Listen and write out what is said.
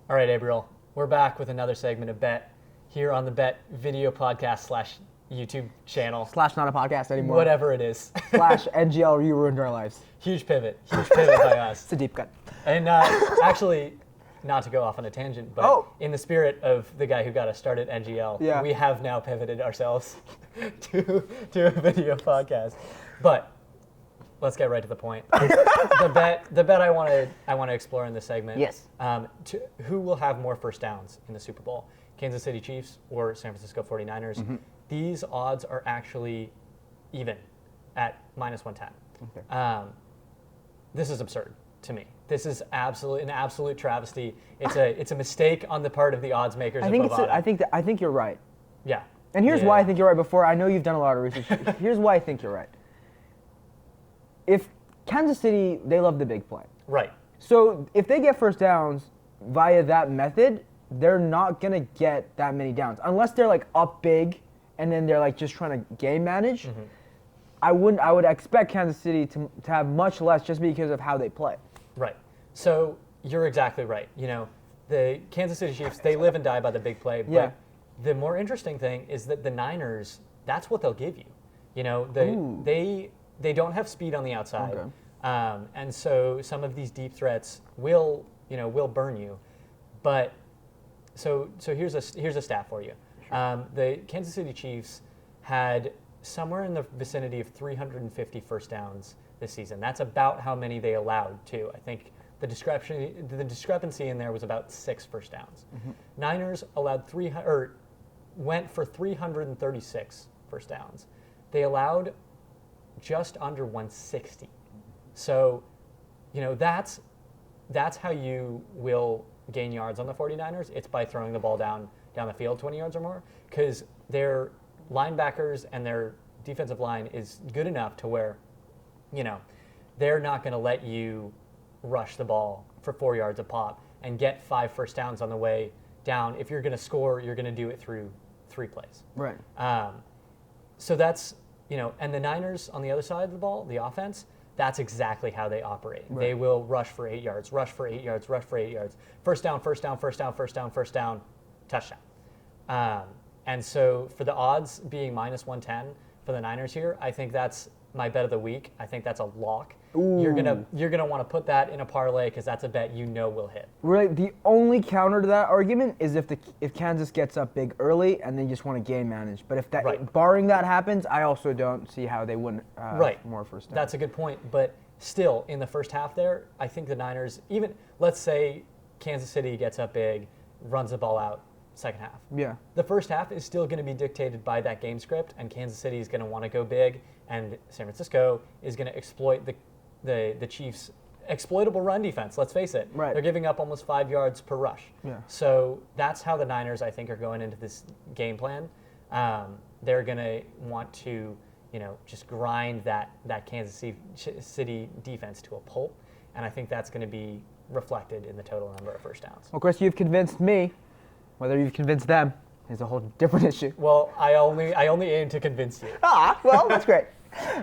All right, Abriel, we're back with another segment of Bet here on the Bet video podcast / YouTube channel. / not a podcast anymore. Whatever it is. / NGL, you ruined our lives. Huge pivot by us. It's a deep cut. And actually, not to go off on a tangent, but in the spirit of the guy who got us started at NGL, we have now pivoted ourselves to a video podcast. But let's get right to the point. the bet I want to explore in this segment. Yes. Who will have more first downs in the Super Bowl? Kansas City Chiefs or San Francisco 49ers? Mm-hmm. These odds are actually even at -110. Okay. This is absurd to me. This is an absolute travesty. It's a mistake on the part of the odds makers. I think you're right. Yeah. And here's why I think you're right. Before I know you've done a lot of research. Here's why I think you're right. If Kansas City, they love the big play. Right. So if they get first downs via that method, they're not gonna get that many downs unless they're like up big, and then they're like just trying to game manage. Mm-hmm. I would expect Kansas City to have much less just because of how they play. Right. So you're exactly right. You know, the Kansas City Chiefs, they live and die by the big play. But the more interesting thing is that the Niners, that's what they'll give you. You know, they don't have speed on the outside. Okay. And so some of these deep threats will burn you. But so here's a stat for you. Sure. The Kansas City Chiefs had somewhere in the vicinity of 350 first downs this season. That's about how many they allowed too. I think the discrepancy in there was about 6 first downs. Mm-hmm. Niners went for 336 first downs. They allowed just under 160. So, that's how you will gain yards on the 49ers. It's by throwing the ball down the field 20 yards or more, because their linebackers and their defensive line is good enough to where, they're not going to let you rush the ball for 4 yards a pop and get 5 first downs on the way down. If you're going to score, you're going to do it through 3 plays. Right. So that's, and the Niners on the other side of the ball, the offense, that's exactly how they operate. Right. They will rush for 8 yards, rush for 8 yards, rush for 8 yards. First down, touchdown. And so for the odds being -110 for the Niners here, I think that's my bet of the week. I think that's a lock. Ooh. You're gonna want to put that in a parlay because that's a bet will hit. Right. The only counter to that argument is if Kansas gets up big early and they just want to game manage. But if barring that happens, I also don't see how they wouldn't more first down. That's a good point. But still, in the first half there, I think the Niners, even let's say Kansas City gets up big, runs the ball out. Second half. Yeah. The first half is still going to be dictated by that game script, and Kansas City is going to want to go big, and San Francisco is going to exploit the Chiefs' exploitable run defense. Let's face it. Right. They're giving up almost 5 yards per rush. Yeah. So that's how the Niners, I think, are going into this game plan. They're going to want to, just grind that Kansas City defense to a pulp, and I think that's going to be reflected in the total number of first downs. Well, Chris, you've convinced me. Whether you've convinced them is a whole different issue. Well, I only aim to convince you. Well, that's great.